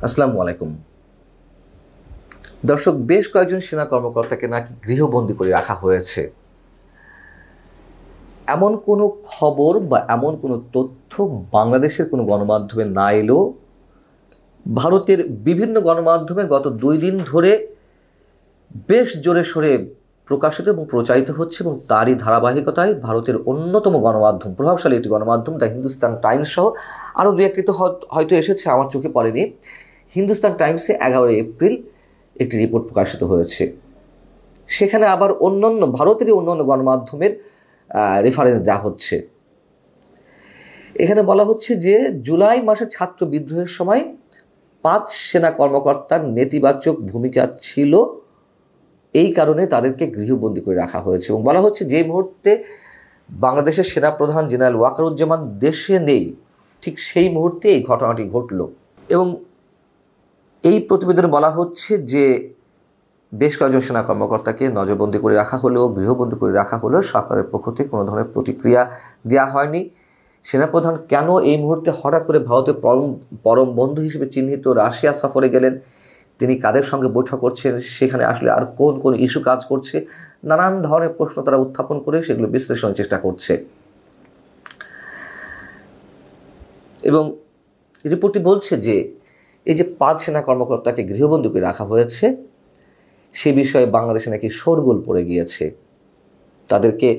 আসসালামু আলাইকুম। দর্শক, বেশ কয়েকজন সেনা কর্মকর্তাকে নাকি গৃহবন্দী করে রাখা হয়েছে, এমন কোনো খবর বা এমন কোনো তথ্য বাংলাদেশের কোনো গণমাধ্যমে না এলেও ভারতের বিভিন্ন গণমাধ্যমে গত 2 দিন ধরে বেশ জোরে সোরে প্রকাশিত এবং প্রচারিত হচ্ছে, এবং তারই ধারাবাহিকতায় ভারতের অন্যতম গণমাধ্যম, প্রভাবশালী একটি গণমাধ্যম দ্য হিন্দুস্তান টাইমস সহ আরও দু একটি তো হয়তো এসেছে, আমার চোখে পড়েনি। হিন্দুস্তান টাইমসে 11 এপ্রিল একটি রিপোর্ট প্রকাশিত হয়েছে। সেখানে আবার অন্যান্য ভারতেরই অন্যান্য গণমাধ্যমের রেফারেন্স দেওয়া হচ্ছে। এখানে বলা হচ্ছে যে জুলাই মাসে ছাত্র বিদ্রোহের সময় 5 সেনা কর্মকর্তার নেতিবাচক ভূমিকা ছিল, এই কারণে তাদেরকে গৃহবন্দী করে রাখা হয়েছে। এবং বলা হচ্ছে যে মুহূর্তে বাংলাদেশের সেনাপ্রধান জেনারেল ওয়াকারুজ্জামান দেশে নেই, ঠিক সেই মুহূর্তে এই ঘটনাটি ঘটল। এবং এই প্রতিবেদনে বলা হচ্ছে যে বেশ কয়েকজন সেনা কর্মকর্তাকে নজরবন্দি করে রাখা হলেও, গৃহবন্দী করে রাখা হলেও সরকারের পক্ষ থেকে কোনো ধরনের প্রতিক্রিয়া দেওয়া হয়নি। সেনাপ্রধান কেন এই মুহূর্তে হঠাৎ করে ভারতের পরম বন্ধু হিসেবে চিহ্নিত রাশিয়া সফরে গেলেন, তিনি কাদের সঙ্গে বৈঠক করছেন, সেখানে আসলে আর কোন কোন ইস্যু কাজ করছে, নানান ধরনের প্রশ্ন তারা উত্থাপন করে সেগুলো বিশ্লেষণের চেষ্টা করছে। এবং রিপোর্টটি বলছে যে এই যে 5 সেনা কর্মকর্তাকে গৃহবন্দী করে রাখা হয়েছে, সে বিষয়ে বাংলাদেশে নাকি শোরগোল পড়ে গিয়েছে। তাদেরকে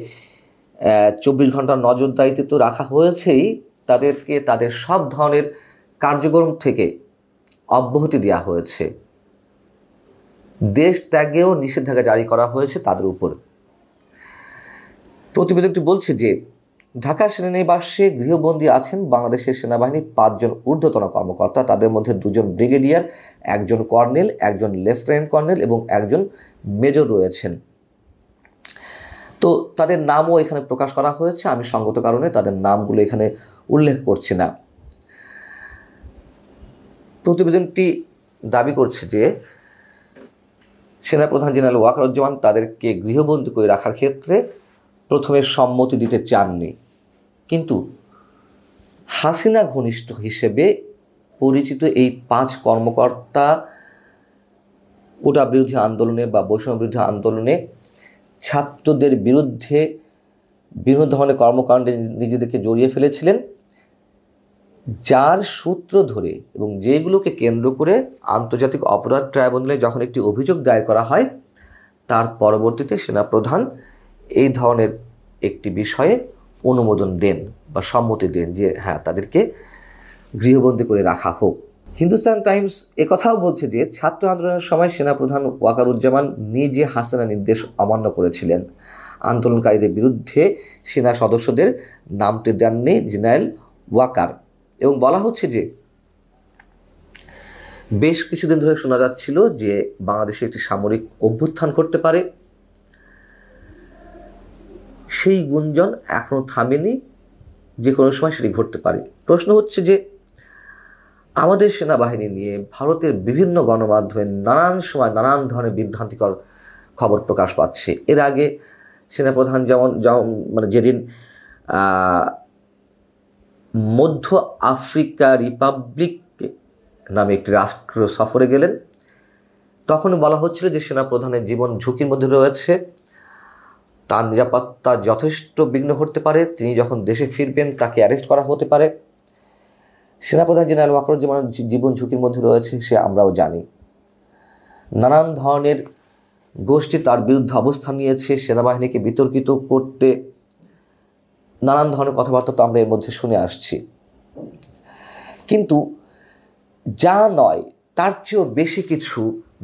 24 ঘন্টার নজরদারিতে তো রাখা হয়েছেই, তাদেরকে তাদের সব ধরনের কার্যক্রম থেকে অব্যাহতি দেওয়া হয়েছে, দেশ ত্যাগেও নিষেধাজ্ঞা জারি করা হয়েছে তাদের উপর। প্রতিবেদনটি বলছে যে ঢাকা সেনানিবাসে গৃহবন্দী আছেন বাংলাদেশের সেনাবাহিনীর 5 জন ঊর্ধ্বতন কর্মকর্তা। তাদের মধ্যে 2 জন ব্রিগেডিয়ার, 1 জন কর্নেল, 1 জন লেফটেন্যান্ট কর্নেল এবং 1 জন মেজর রয়েছেন। তো তাদের নামও এখানে প্রকাশ করা হয়েছে, আমি সঙ্গত কারণে তাদের নামগুলো এখানে উল্লেখ করছি না। প্রতিবেদনটি দাবি করছে যে সেনাপ্রধান জেনারেল ওয়াকারুজ্জামান তাদেরকে গৃহবন্দী করে রাখার ক্ষেত্রে প্রথমে সম্মতি দিতে চাননি, কিন্তু হাসিনা ঘনিষ্ঠ হিসেবে পরিচিত এই 5 কর্মকর্তা কোটা বিরোধী আন্দোলনে বা বৈষম্য বিরোধী আন্দোলনে ছাত্রদের বিরুদ্ধে বিভিন্ন ধরনের কর্মকাণ্ডে নিজেদেরকে জড়িয়ে ফেলেছিলেন, যার সূত্র ধরে এবং যেগুলোকে কেন্দ্র করে আন্তর্জাতিক অপরাধ ট্রাইব্যুনালে যখন একটি অভিযোগ দায়ের করা হয়, তার পরবর্তীতে সেনাপ্রধান এই ধরনের একটি বিষয়ে অনুমোদন দেন বা সম্মতি দেন যে হ্যাঁ, তাদেরকে গৃহবন্দী করে রাখা হোক। হিন্দুস্তান টাইমস একথাও বলছে যে ছাত্র আন্দোলনের সময় সেনাপ্রধান ওয়াকারুজ্জামান নিজে হাসিনা নির্দেশ অমান্য করেছিলেন। আন্দোলনকারীদের বিরুদ্ধে সেনা সদস্যদের নামতে দেননি জেনারেল ওয়াকার। এবং বলা হচ্ছে যে বেশ কিছুদিন ধরে শোনা যাচ্ছিল যে বাংলাদেশে একটি সামরিক অভ্যুত্থান করতে পারে, সেই গুঞ্জন এখনও থামেনি, যে কোনো সময় সেটি ঘটতে পারে। প্রশ্ন হচ্ছে যে আমাদের সেনাবাহিনী নিয়ে ভারতের বিভিন্ন গণমাধ্যমে নানান সময় নানান ধরনের বিভ্রান্তিকর খবর প্রকাশ পাচ্ছে। এর আগে সেনাপ্রধান যেমন যেদিন মধ্য আফ্রিকা রিপাবলিক নামে একটি রাষ্ট্র সফরে গেলেন, তখন বলা হচ্ছিল যে সেনাপ্রধানের জীবন ঝুঁকির মধ্যে রয়েছে, তার নিরাপত্তা যথেষ্ট বিঘ্ন ঘটতে পারে, তিনি যখন দেশে ফিরবেন তাকে অ্যারেস্ট করা হতে পারে। সেনাপ্রধান জেনারেল ওয়াকারুজ্জামানের জীবন ঝুঁকির মধ্যে রয়েছে, সে আমরাও জানি। নানান ধরনের গোষ্ঠী তার বিরুদ্ধে অবস্থান নিয়েছে, সেনাবাহিনীকে বিতর্কিত করতে নানান ধরনের কথাবার্তা তো আমরা এর মধ্যে শুনে আসছি। কিন্তু যা নয় তার চেয়েও বেশি কিছু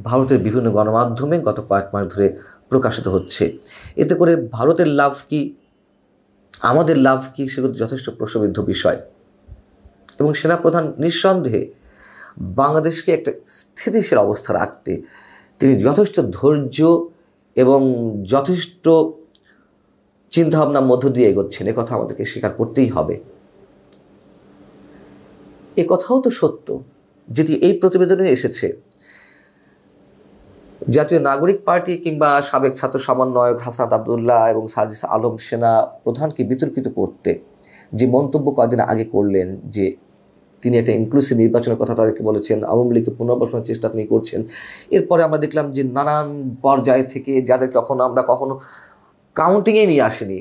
ভারতের বিভিন্ন গণমাধ্যমে গত কয়েক মাস ধরে প্রকাশিত হচ্ছে। এতে করে ভারতের লাভ কি, আমাদের লাভ কি, সেগুলো যথেষ্ট প্রশ্নবিদ্ধ বিষয়। এবং সেনাপ্রধান নিঃসন্দেহে বাংলাদেশকে একটা স্থিতিশীল অবস্থা রাখতে তিনি যথেষ্ট ধৈর্য এবং যথেষ্ট চিন্তাভাবনার মধ্য দিয়ে এগোচ্ছেন, একথা আমাদেরকে স্বীকার করতেই হবে। এ কথাও তো সত্য, যেটি এই প্রতিবেদনে এসেছে। জাতীয় নাগরিক পার্টি কিংবা সাবেক ছাত্র সমন্বয়ক হাসনাত আবদুল্লাহ এবং সার্জিস আলম সেনা প্রধানকে বিতর্কিত করতে যে মন্তব্য কয়েকদিন আগে করলেন যে তিনি একটা ইনক্লুসিভ নির্বাচনের কথা তাদেরকে বলেছেন, আওয়ামী লীগকে পুনর্বাসনের চেষ্টা তিনি করছেন। এরপরে আমরা দেখলাম যে নানান পর্যায় থেকে যাদের আমরা কখনো কাউন্টিংয়ে নিয়ে আসিনি,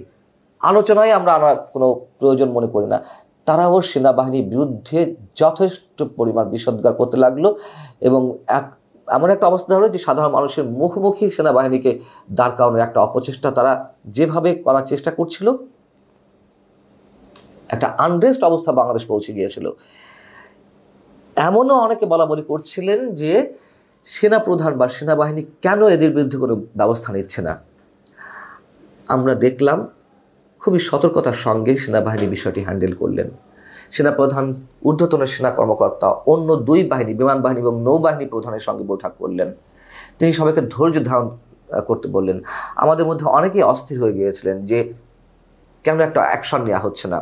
আলোচনায় আমরা আনার কোনো প্রয়োজন মনে করি না, তারাও সেনাবাহিনীর বিরুদ্ধে যথেষ্ট পরিমাণ বিষোদ্গার করতে লাগলো এবং এমন একটা অবস্থা হলো যে সাধারণ মানুষের মুখোমুখি সেনাবাহিনীকে দাঁড় করানোর একটা অপচেষ্টা তারা যেভাবে করার চেষ্টা করছিল, একটা আনরেস্ট অবস্থা বাংলাদেশ পৌঁছে গিয়েছিল। এমনও অনেকে বলাবলি করছিলেন যে সেনাপ্রধান বা সেনাবাহিনী কেন এদের বিরুদ্ধে কোনো ব্যবস্থা নিচ্ছে না। আমরা দেখলাম খুবই সতর্কতার সঙ্গে সেনাবাহিনী বিষয়টি হ্যান্ডেল করলেন। সেনাপ্রধান ঊর্ধ্বতন সেনা কর্মকর্তা অন্য দুই বাহিনী, বিমান বাহিনী এবং নৌবাহিনী প্রধানের সঙ্গে বৈঠক করলেন। তিনি সবাইকে ধৈর্য ধারণ করতে বললেন। আমাদের মধ্যে অনেকেই অস্থির হয়ে গিয়েছিলেন যে কেন একটা অ্যাকশন নেওয়া হচ্ছে না।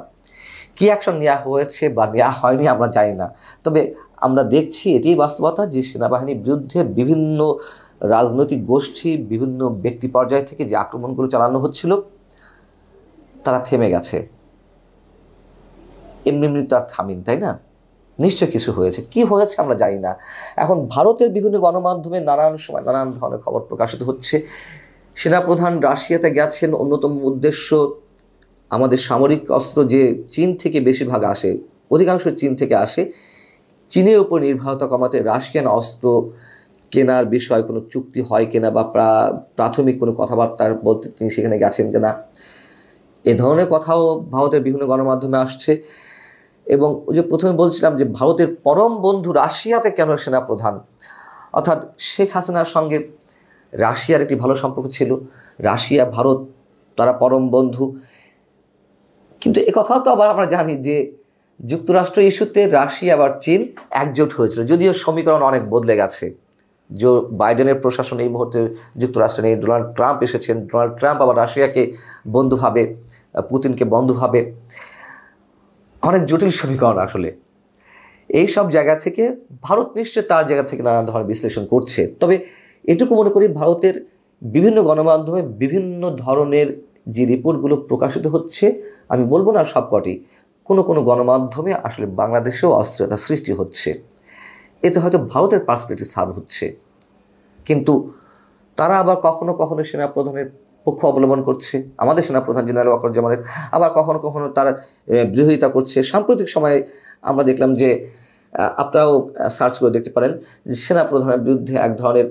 কী অ্যাকশন নেওয়া হয়েছে বা নেওয়া হয়নি আমরা জানি না, তবে আমরা দেখছি এটিই বাস্তবতা যে সেনাবাহিনীর বিরুদ্ধে বিভিন্ন রাজনৈতিক গোষ্ঠী, বিভিন্ন ব্যক্তি পর্যায় থেকে যে আক্রমণগুলো চালানো হচ্ছিল তারা থেমে গেছে। এমনি তো আর থামিন, তাই না? নিশ্চয় কিছু হয়েছে। কি হয়েছে আমরা জানি না। এখন ভারতের বিভিন্ন গণমাধ্যমে নানান সময় নানান ধরনের খবর প্রকাশিত হচ্ছে। সেনাপ্রধান রাশিয়াতে গেছেন, অন্যতম উদ্দেশ্য আমাদের সামরিক অস্ত্র যে চীন থেকে বেশিরভাগ আসে, অধিকাংশ চীন থেকে আসে, চীনের উপর নির্ভরতা কমাতে রাশিয়ান অস্ত্র কেনার বিষয়ে কোনো চুক্তি হয় কিনা বা প্রাথমিক কোনো কথাবার্তা বলতে তিনি সেখানে গেছেন কিনা, এ ধরনের কথাও ভারতের বিভিন্ন গণমাধ্যমে আসছে। এবং যে প্রথমে বলছিলাম যে ভারতের পরম বন্ধু রাশিয়াতে কেন সেনাপ্রধান, অর্থাৎ শেখ হাসিনার সঙ্গে রাশিয়ার একটি ভালো সম্পর্ক ছিল, রাশিয়া ভারত তারা পরম বন্ধু। কিন্তু এ কথাও তো আবার আমরা জানি যে যুক্তরাষ্ট্র ইস্যুতে রাশিয়া আবার চীন একজোট হয়েছিল, যদিও সমীকরণ অনেক বদলে গেছে। যে বাইডেনের প্রশাসন এই মুহূর্তে যুক্তরাষ্ট্রে নেই, ডোনাল্ড ট্রাম্প এসেছেন, ডোনাল্ড ট্রাম্প আবার রাশিয়াকে বন্ধুভাবে, পুতিনকে বন্ধুভাবে, অনেক জটিল সমীকরণ আসলে। এই সব জায়গা থেকে ভারত নিশ্চয় তার জায়গা থেকে নানা ধরনের বিশ্লেষণ করছে। তবে এটুকু মনে করি ভারতের বিভিন্ন গণমাধ্যমে বিভিন্ন ধরনের যে রিপোর্টগুলো প্রকাশিত হচ্ছে, আমি বলবো না সবকটি, কোনো কোনো গণমাধ্যমে আসলে বাংলাদেশেও অস্থিরতা সৃষ্টি হচ্ছে। এতে হয়তো ভারতের পার্সপেক্টিভ সার্ভ হচ্ছে, কিন্তু তারা আবার কখনো কখনো সেনাপ্রধানের পক্ষ অবলম্বন করছে, আমাদের সেনাপ্রধান জেনারেল ওয়াকারুজ্জামানের, আবার কখনো কখনো তারা বিরোধিতা করছে। সাম্প্রতিক সময়ে আমরা দেখলাম যে আপনারাও সার্চ করে দেখতে পারেন যে সেনাপ্রধানের বিরুদ্ধে এক ধরনের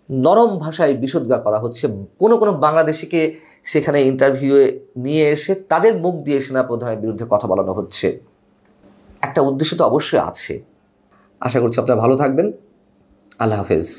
নরম ভাষায় বিষোদ্গার করা হচ্ছে। কোনো কোনো বাংলাদেশিকে সেখানে ইন্টারভিউয়ে নিয়ে এসে তাদের মুখ দিয়ে সেনাপ্রধানের বিরুদ্ধে কথা বলানো হচ্ছে। একটা উদ্দেশ্য তো অবশ্যই আছে। আশা করছি আপনারা ভালো থাকবেন। আল্লাহ হাফেজ।